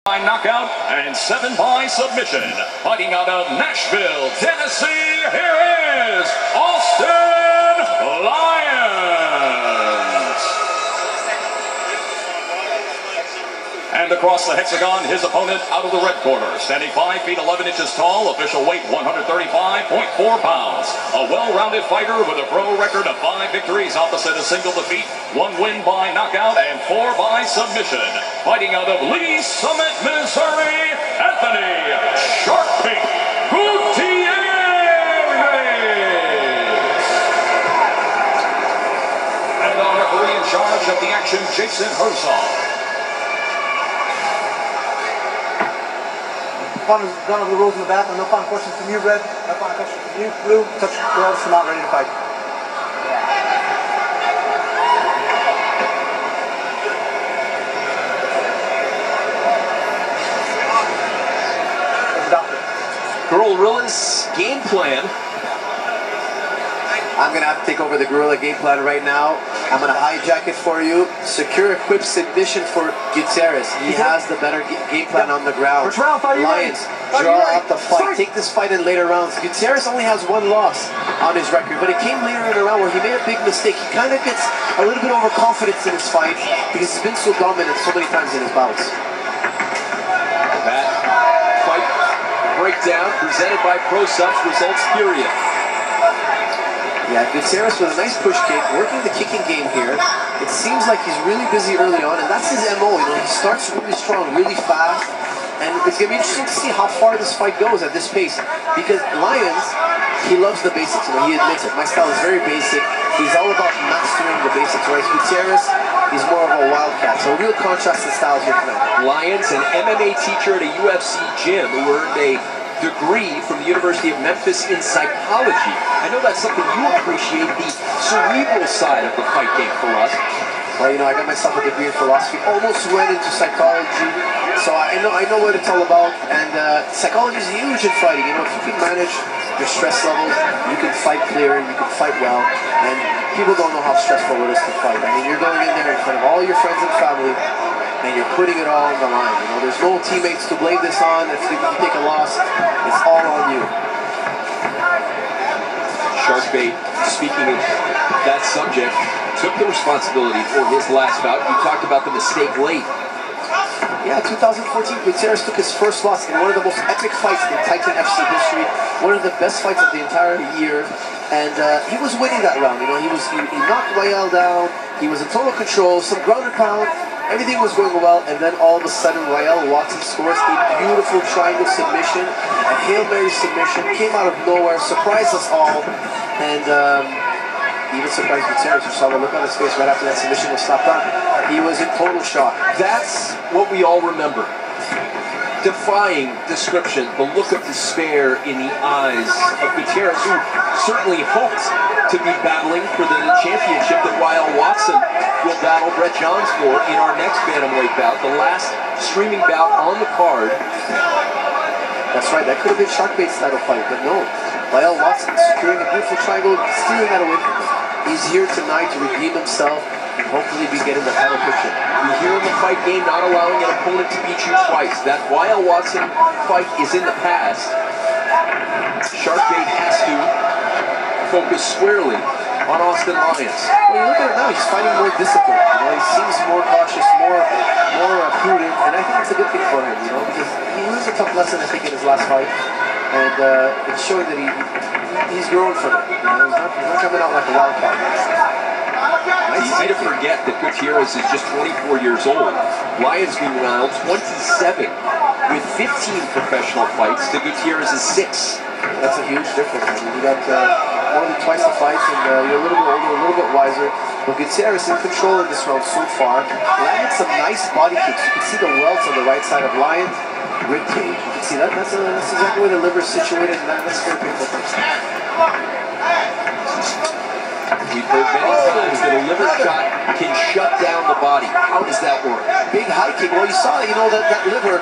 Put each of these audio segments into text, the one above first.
By knockout and 7 by submission. Fighting out of Nashville, Tennessee, here is Austin Lyons. And across the hexagon, his opponent out of the red corner, standing 5 feet 11 inches tall, official weight 135.4 pounds. A well-rounded fighter with a pro record of 5 victories opposite a single defeat, 1 win by knockout and 4 by submission. Fighting out of Lee Summit, Missouri, Anthony Sharkbait Gutierrez. And our referee in charge of the action, Jason Herzog. Gone over the rules in the back. No final questions from you, Red. No final questions from you, Blue. Touch the gloves, come out ready to fight. Gorilla's game plan. I'm going to have to take over the Gorilla game plan right now. I'm going to hijack it for you. Secure equip submission for Gutierrez. He has the better game plan on the ground. Lions, draw out the fight. Take this fight in later rounds. Gutierrez only has 1 loss on his record, but it came later in a round where he made a big mistake. He kind of gets a little bit overconfident in his fight because he's been so dominant so many times in his bouts. That fight breakdown presented by Pro Subs, results period. Yeah, Gutierrez with a nice push kick, working the kicking game here. It seems like he's really busy early on, and that's his MO. You know, he starts really strong, really fast, and it's going to be interesting to see how far this fight goes at this pace. Because Lyons, he loves the basics. You know, he admits it. My style is very basic. He's all about mastering the basics. Whereas Gutierrez, he's more of a wildcat. So a real contrast in styles here tonight. Lyons, an MMA teacher at a UFC gym who earned a degree from the University of Memphis in psychology. I know that's something you appreciate, the cerebral side of the fight game for us. Well, you know, I got myself a degree in philosophy, almost went into psychology, so I know what it's all about, and psychology is huge in fighting. You know, if you can manage your stress levels, you can fight clear, you can fight well, and people don't know how stressful it is to fight. I mean, you're going in there in front of all your friends and family, and you're putting it all on the line. You know, there's no teammates to blame this on. If you take a loss, it's all on you. Sharkbait, speaking of that subject, took the responsibility for his last bout. You talked about the mistake late. Yeah, 2014, Gutierrez took his first loss in one of the most epic fights in Titan FC history, one of the best fights of the entire year, and he was winning that round. You know, he knocked Royale down, he was in total control, some ground and pound, everything was going well, and then all of a sudden Royale Watson scores a beautiful triangle submission, a Hail Mary submission, came out of nowhere, surprised us all, and even surprised Gutierrez. You saw the look on his face right after that submission was stopped on. He was in total shock. That's what we all remember. Defying description, the look of despair in the eyes of Gutierrez, who certainly hoped to be battling for the championship that Royale Watson will battle Brett Johns for in our next bantamweight bout, the last streaming bout on the card. That's right, that could have been Sharkbait's title fight, but no. Royale Watson securing a beautiful triangle, stealing that away from him. He's here tonight to redeem himself and hopefully be getting the title picture. You hear in the fight game not allowing an opponent to beat you twice. That Royale Watson fight is in the past. Sharkbait has to focus squarely on Austin Lyons. Well, you look at it now, he's fighting more disciplined. You know, he seems more cautious, more prudent, and I think it's a good thing for him, you know, because he learned a tough lesson, I think, in his last fight, and it's showing that he's grown from it. You know, he's not coming out like a wildcat. It's easy to forget that Gutierrez is just 24 years old. Lyons, meanwhile, 27 with 15 professional fights to Gutierrez's 6. That's a huge difference. I mean, you got more than twice the fights, and you're a little bit older, a little bit wiser. But Gutierrez in control in this round so far. Landed some nice body kicks. You can see the welts on the right side of Lyons. Rib cage. You can see that. That's exactly where the liver is situated, and that's very painful. We've heard many times that a liver shot can shut down the body. How does that work? Big high kick. Well, you saw, you know, that liver,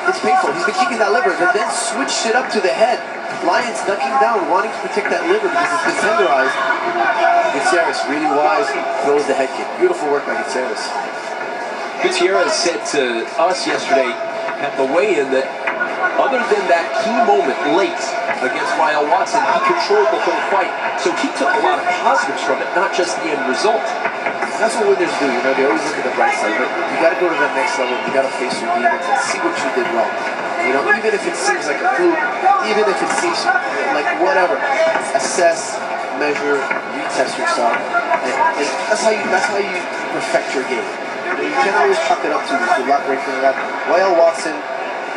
it's painful. He's been kicking that liver, but then switched it up to the head. Lyons ducking down, wanting to protect that liver because it's been tenderized. Gutierrez, really wise, throws the head kick. Beautiful work by Gutierrez. Gutierrez said to us yesterday, at the weigh-in that other than that key moment late against Ryle Watson, he controlled the whole fight. So he took a lot of positives from it, not just the end result. That's what winners do, you know, they always look at the bright side, but you gotta go to that next level, you gotta face your demons and see what you did wrong. You know, even if it seems like a fluke, even if it seems like whatever, assess, measure, retest yourself, and that's how you perfect your game. You know, you can't always chalk it up to the luck right from that. Ryle Watson,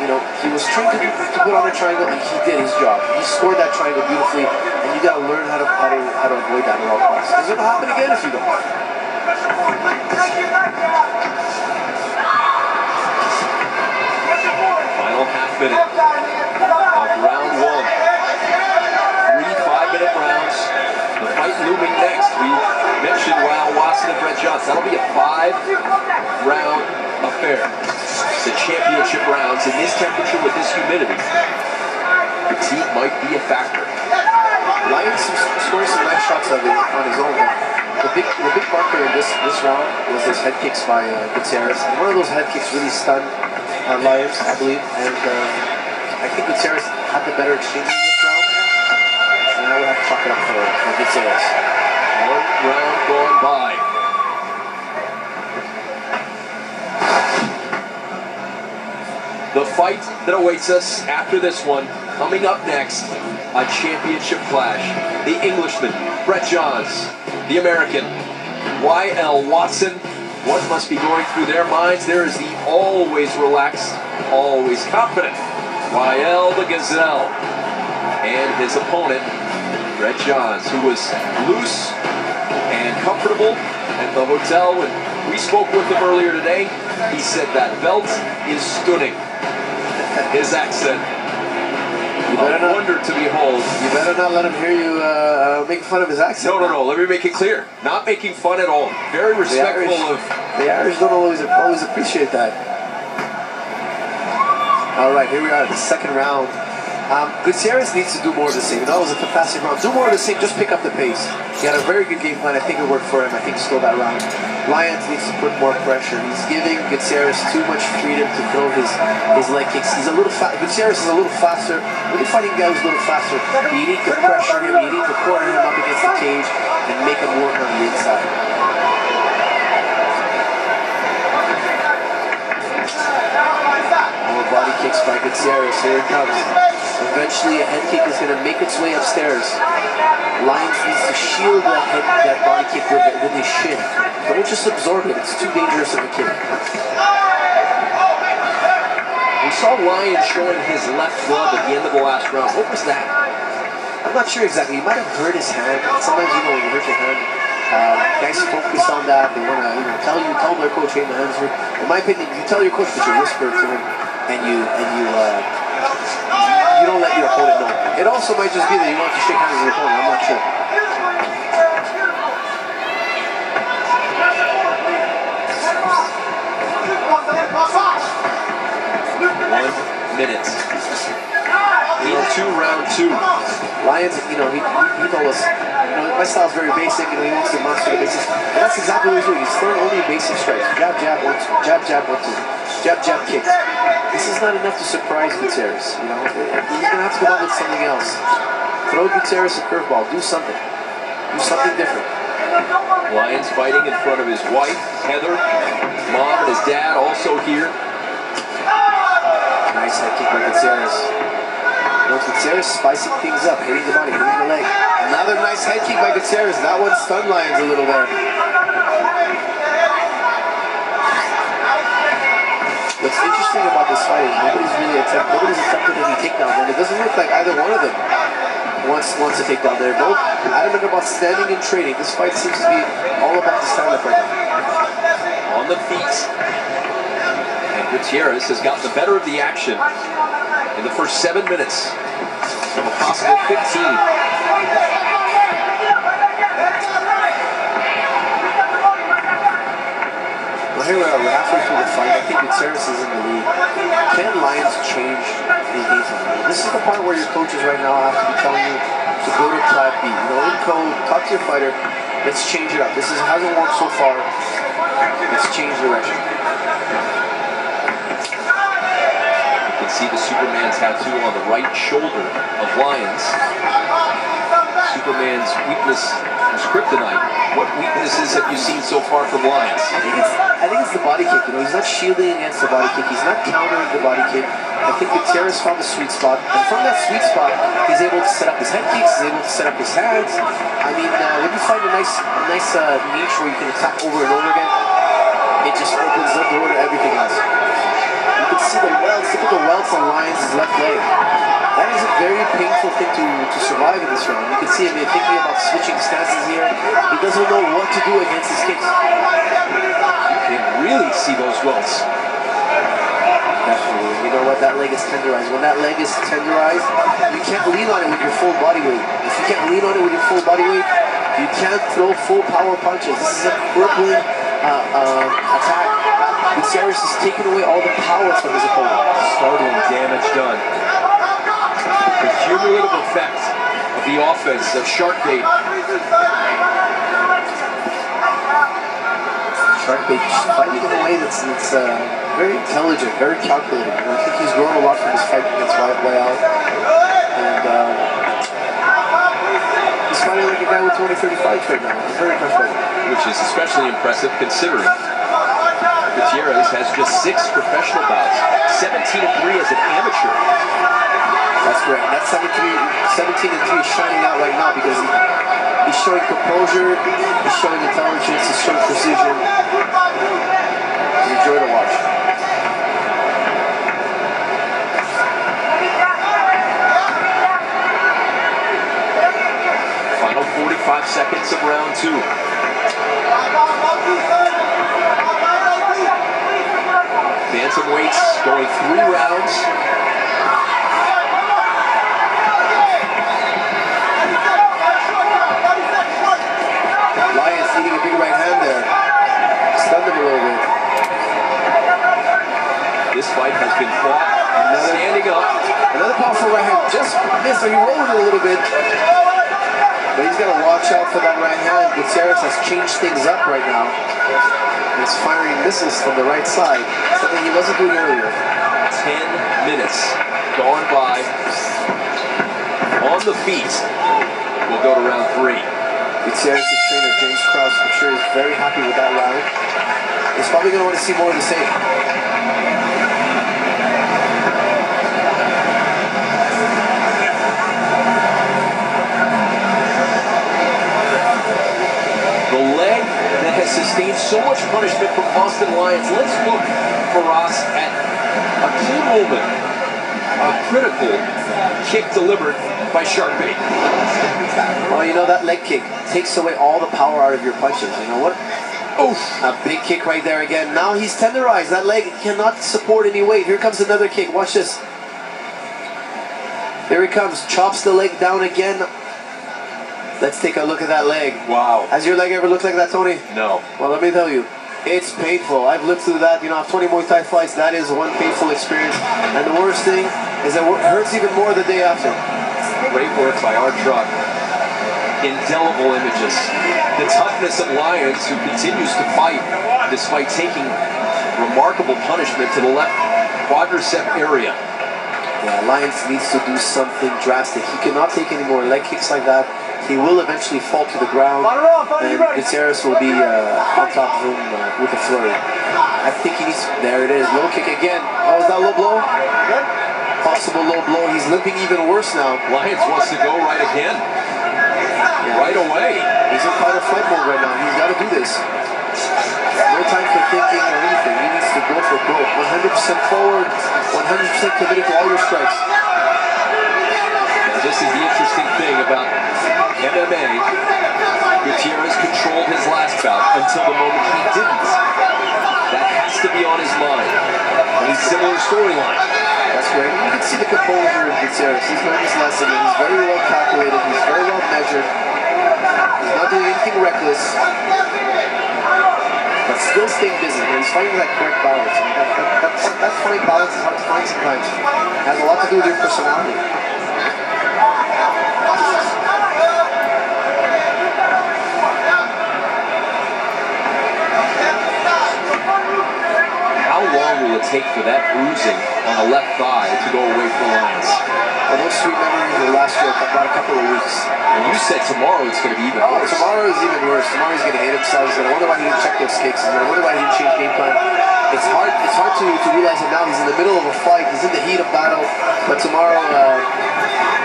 you know, he was trained to put on a triangle, and he did his job. He scored that triangle beautifully, and you gotta learn how to avoid that at all costs. Because it'll happen again if you don't. Final half minute of round one. 3 5-minute rounds. The fight looming next. We mentioned Ryle Watson and Brett Johnson. That'll be a 5-round affair. The championship rounds in this temperature with this humidity. Fatigue might be a factor. Lyons scored some nice shots on his own. The big marker in this round was those head kicks by Gutierrez. And one of those head kicks really stunned Lyons, I believe. And I think Gutierrez had the better exchange in this round. And I would have to chalk it up for Gutierrez. 1 round gone by. The fight that awaits us after this one, coming up next, a championship clash. The Englishman, Brett Johns, the American, Y.L. Watson. What must be going through their minds? There is the always relaxed, always confident Y.L. the Gazelle. And his opponent, Brett Johns, who was loose and comfortable at the hotel when we spoke with him earlier today. He said that belt is stunning. His accent, a wonder to behold. You better not let him hear you make fun of his accent. No. Let me make it clear. Not making fun at all. Very respectful of... The Irish don't always appreciate that. All right, here we are, the second round. Gutierrez needs to do more of the same. That was a fantastic round. Do more of the same, just pick up the pace. He had a very good game plan. I think it worked for him. I think he stole that round. Lyons needs to put more pressure. He's giving Gutierrez too much freedom to throw his leg kicks. He's a little Gutierrez is a little faster. When you're fighting a guy who's a little faster, you need to pressure him, you need to corner him up against the cage and make him work on the inside. More body kicks by Gutierrez. Here it comes. Eventually, a head kick is going to make its way upstairs. Lyons needs to shield that body kick with his shin. Don't just absorb it. It's too dangerous of a kick. We saw Lyons showing his left glove at the end of the last round. What was that? I'm not sure exactly. He might have hurt his hand. Sometimes, you know, when you hurt your hand, guys focus on that. They want to, tell their coach, hey, my hand's hurt. In my opinion, you tell your coach, but you whisper to him, and you don't let your opponent know. It also might just be that you want to shake hands with your opponent. I'm not sure. 1 minute. Into round 2. Lyons, he told us, my style's very basic, he wants to master the basics. And that's exactly what he's doing. He's throwing only basic strikes. Jab, jab, 1, 2. Jab, jab, 1, 2. Jab, jab, kicks. This is not enough to surprise Gutierrez. He's gonna have to come up with something else. Throw Gutierrez a curveball. Do something. Do something different. Lyons fighting in front of his wife, Heather. His mom and his dad also here. Nice head kick by Gutierrez. Gutierrez spicing things up, hitting the body, hitting the leg. Another nice head kick by Gutierrez. That one stunned Lyons a little there. What's interesting about this fight is nobody's attempted any takedowns, and it doesn't look like either one of them wants a takedown. They're both adamant about standing and trading. This fight seems to be all about the stand-up right now. On the feet. And Gutierrez has gotten the better of the action in the first 7 minutes. From a possible 15. Here we are, we're halfway through the fight. I think Gutierrez is in the lead. Can Lyons change his game plan? This is the part where your coaches right now have to be telling you to go to plan B. In code, talk to your fighter. Let's change it up. This hasn't worked so far. Let's change direction. see the Superman tattoo on the right shoulder of Lyons. Superman's weakness is kryptonite. What weaknesses have you seen so far from Lyons? I think it's the body kick. You know, he's not shielding against the body kick. He's not countering the body kick. I think Gutierrez found the sweet spot, and from that sweet spot, he's able to set up his head kicks. He's able to set up his hands. I mean, when you find a nice niche where you can attack over and over again, it just opens the door to everything else. You can see the welts. Look at the welts on Lyons' left leg. That is a very painful thing to survive in this round. You can see him thinking about switching stances here. He doesn't know what to do against his kicks. You can really see those welts. Definitely. You know what? That leg is tenderized. When that leg is tenderized, you can't lean on it with your full body weight. If you can't lean on it with your full body weight, you can't throw full power punches. This is a crippling attack. Gutierrez is taking away all the power from his opponent. Startling damage done. The cumulative effect of the offense of Sharkbait. Sharkbait fighting in a way that's very intelligent, very calculated. And I think he's grown a lot from his fight against Royale. And he's fighting like a guy with 20-30 fights right now. I'm very impressed by him. Which is especially impressive considering Gutierrez has just 6 professional bouts, 17-3 as an amateur. That's correct. That 17-3 is shining out right now because he's showing composure, he's showing intelligence, he's showing precision. It's a joy to watch. Final 45 seconds of round 2. Bantamweights going 3 rounds. Lyons eating a big right hand there. Stunned him a little bit. This fight has been fought standing up. Another powerful right hand. Just missed. He rolled it a little bit. But he's got to watch out for that right hand. Gutierrez has changed things up right now. He's firing missiles from the right side. Something he wasn't doing earlier. 10 minutes gone by. On the feet. We'll go to round 3. Gutierrez's trainer, James Krause, I'm sure is very happy with that round. He's probably going to want to see more of the same. The leg that has sustained so much punishment from Austin Lyons. Let's look for us at a key moment, a critical kick delivered by Sharkbait. Well, you know, that leg kick takes away all the power out of your punches. You know what? Oof! A big kick right there again. Now he's tenderized. That leg cannot support any weight. Here comes another kick. Watch this. Here he comes. Chops the leg down again. Let's take a look at that leg. Wow. Has your leg ever looked like that, Tony? No. Well, let me tell you. It's painful. I've lived through that. You know, I have 20 Muay Thai fights. That is one painful experience. And the worst thing is that it hurts even more the day after. Great work by our truck. Indelible images. The toughness of Lyons, who continues to fight despite taking remarkable punishment to the left quadricep area. Yeah, Lyons needs to do something drastic. He cannot take any more leg kicks like that. He will eventually fall to the ground, and Gutierrez will be on top of him with a flurry. I think he needs... There it is. Low kick again. Oh, is that low blow? Possible low blow. He's limping even worse now. Lyons wants to go right again. Yeah. Right away. He's in fight or flight mode right now. He's got to do this. No time for thinking or anything. He needs to go for broke. 100% forward. 100% committed to all your strikes. Now, this is the interesting thing about MMA. Gutierrez controlled his last bout until the moment he didn't. That has to be on his mind. A similar storyline. That's great. You can see the composure in Gutierrez. He's learned his lesson, and he's very well calculated. He's very well measured. He's not doing anything reckless, but still staying busy. And he's finding that correct balance. And that fine balance is hard to find sometimes. It has a lot to do with your personality. How long will it take for that bruising on the left thigh to go away for Lyons. Well, those sweet memories of last year, about a couple of weeks. And you said tomorrow it's going to be even worse. Tomorrow is even worse. Tomorrow he's going to hate himself. He's going to wonder why he didn't check those kicks. He's going to wonder why he didn't change game plan. It's hard to realize it now. He's in the middle of a fight. He's in the heat of battle. But tomorrow,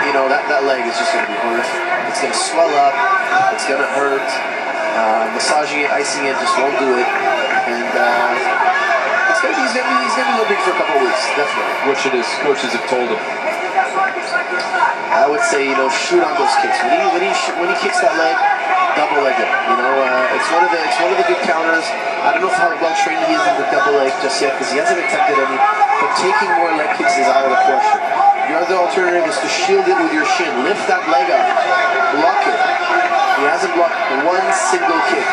you know, that leg is just going to be horrific. It's going to swell up. It's going to hurt. Massaging it, icing it just won't do it. And he's going to be limping for a couple of weeks, definitely. What should his coaches have told him? I would say, you know, shoot on those kicks. When he kicks that leg, double leg it. You know, it's one of the good counters. I don't know how well trained he is in the double leg just yet because he hasn't attempted any. But taking more leg kicks is out of the question. Your other alternative is to shield it with your shin. Lift that leg up, block it. He hasn't blocked one single kick.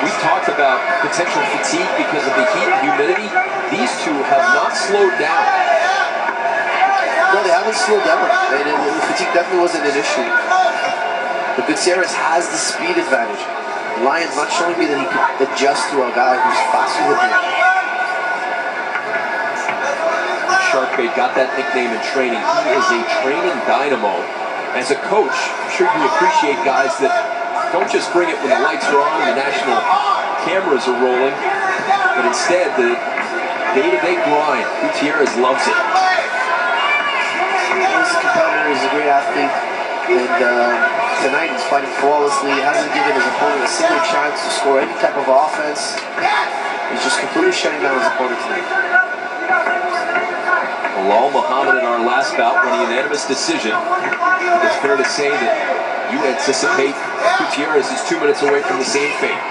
We talked about potential fatigue because of the heat and humidity. These two have not slowed down. No, they haven't slowed down. The fatigue definitely wasn't an issue. But Gutierrez has the speed advantage. Lyons not showing me that he can adjust to a guy who's faster than him. Sharkbait got that nickname in training. He is a training dynamo. As a coach, I'm sure you appreciate guys that don't just bring it when the lights are on and the national cameras are rolling, but instead the day-to-day grind. Gutierrez loves it. He's a competitor, he's a great athlete, and tonight he's fighting flawlessly. He hasn't given his opponent a single chance to score any type of offense. He's just completely shutting down his opponent tonight. Bilal Muhammad in our last bout won a unanimous decision. It's fair to say that you anticipate Gutierrez is 2 minutes away from the same fate.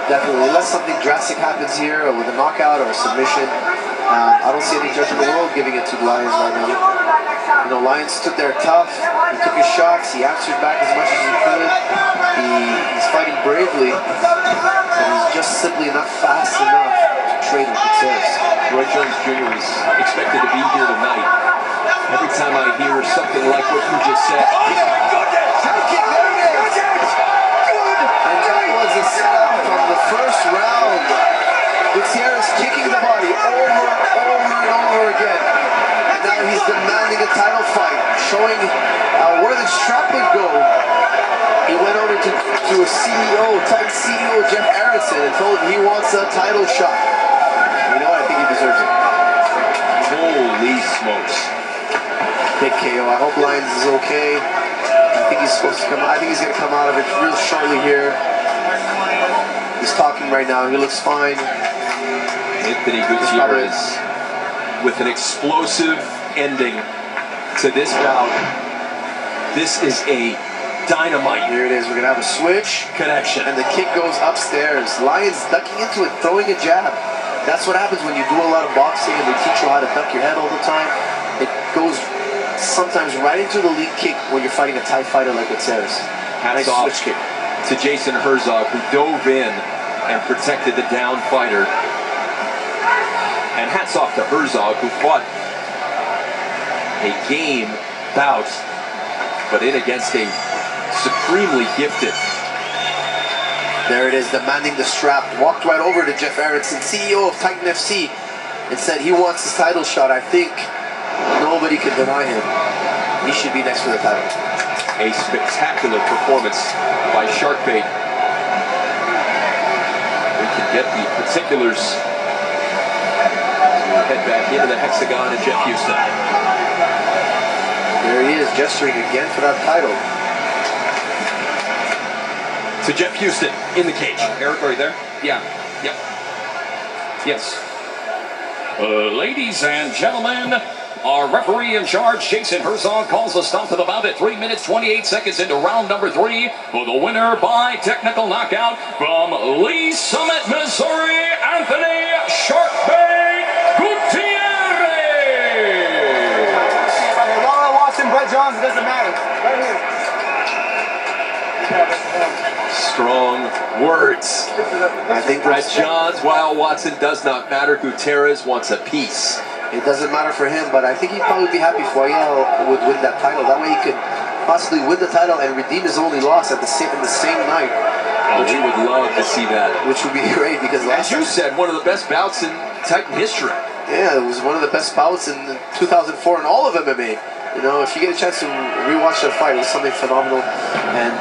Definitely, unless something drastic happens here, or with a knockout or a submission, I don't see any judge in the world giving it to Lyons right now. You know, Lyons stood there tough. He took his shots. He answered back as much as he could. He's fighting bravely, but he's just simply not fast enough to trade with Gutierrez. Roy Jones Jr. is expected to be here tonight. Every time I hear something like what you just said, a setup from the first round. Gutierrez kicking the body over and over again. And now he's demanding a title fight, showing where the strap would go. He went over to a tight CEO, Jeff Aronson, and told him he wants a title shot. You know what? I think he deserves it. Holy smokes. Big KO. I hope Lyons is okay. I think he's supposed to come out. I think he's going to come out of it real shortly here. He's talking right now. He looks fine. Anthony Gutierrez with an explosive ending to this bout. This is a dynamite. Here it is. We're going to have a switch. Connection. And the kick goes upstairs. Lyons ducking into it, throwing a jab. That's what happens when you do a lot of boxing and they teach you how to duck your head all the time. It goes sometimes right into the lead kick when you're fighting a Thai fighter like Gutierrez. Hats off switch kick to Jason Herzog, who dove in and protected the down fighter. And hats off to Herzog, who fought a game bout, but in against a supremely gifted. There it is, demanding the strap. Walked right over to Jeff Aronson, CEO of Titan FC, and said he wants his title shot. I think nobody can deny him. He should be next for the title. A spectacular performance by Sharkbait. We can get the particulars. We'll head back into the hexagon and Jeff Houston. There he is, gesturing again for that title. To Jeff Houston in the cage. Eric, are you there? Yeah. Yep. Yes. Ladies and gentlemen, our referee in charge, Jason Herzog, calls a stop to the bout at 3 minutes, 28 seconds into round number 3 for the winner by technical knockout from Lee Summit, Missouri, Anthony Sharkbait Gutierrez. Laura Watson, Brett Johns, it doesn't matter. Right here. Strong words. I think Brett Johns, while Watson does not matter, Gutierrez wants a piece. it doesn't matter for him, but I think he'd probably be happy Foyel would win that title. That way he could possibly win the title and redeem his only loss in the same night. Oh, we would love to see that. Which would be great because as you said, one of the best bouts in Titan history. Yeah, it was one of the best bouts in 2004 in all of MMA. You know, if you get a chance to rewatch that fight, it was something phenomenal. And